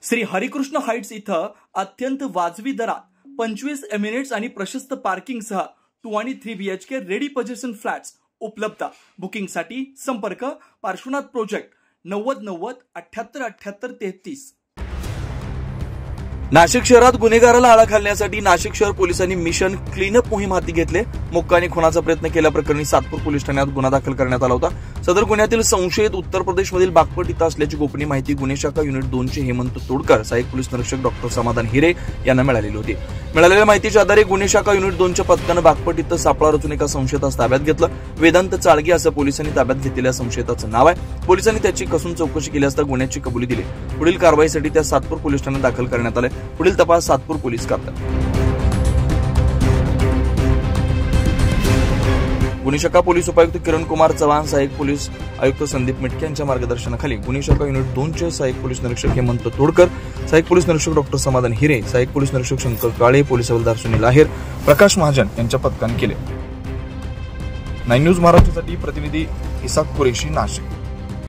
Shri Harikrishna Heights इथं अत्यंत वाजवी दरात 25 एमिनेट्स आणि प्रशस्त पार्किंगसह 2 आणि 3 BHK रेडी पोझिशन फ्लॅट्स उपलब्ध। बुकिंगसाठी संपर्क पार्श्वनाथ प्रोजेक्ट 9090 78 78 33। नाशिक शहरात गुन्हेगाराला आळा घालण्यासाठी नाशिक शहर पोलिसांनी मिशन क्लीनअप मोहीम हाती घेतली। मोक्काने खुनाचा प्रयत्न केल्याप्रकरणी सातपूर पोलीस ठाण्यात गुन्हा दाखल करण्यात आला होता। सदर गुन्ह्यातील संशयित उत्तर प्रदेशमधील बागपत इथं असल्याची गोपनीय माहिती गुन्हे शाखा युनिट 2 चे हेमंत तोडकर, सहाय्यक पोलीस निरीक्षक डॉक्टर समाधान हिरे यांना मिळालेली होती। मिळालेल्या माहितीच्या आधारे गुन्हे शाखा युनिट 2 च्या पथकानं बागपत इथं सापळा रचून एका संशयितास ताब्यात घेतलं। वेदांत चाळगे असं पोलिसांनी ताब्यात घेतलेल्या संशयिताचं नाव आहे। पोलिसांनी त्याची कसून चौकशी केली असता गुन्ह्याची कबुली दिली। पुढील कारवाईसाठी त्या सातपूर पोलीस ठाण्यात दाखल करण्यात आले। पुढील तपास सातपूर पोलीस करतात। गुन्हे शाखा पोलीस उपायुक्त किरण कुमार चव्हाण, सहाय्यक पोलीस आयुक्त संदीप मिटके यांच्या मार्गदर्शनाखाली गुन्हे शाखा युनिट 2 चे सहाय्यक पोलीस निरीक्षक हेमंत तोडकर, सहाय्यक पोलीस निरीक्षक डॉक्टर समाधान हिरे, सहाय्यक पोलीस निरीक्षक शंकर काळे, पोलीस हवालदार सुनील आहेर, प्रकाश महाजन यांच्या पथकाने केले। 9 न्यूज महाराष्ट्रासाठी प्रतिनिधी इसाक कुरेशी, नाशिक।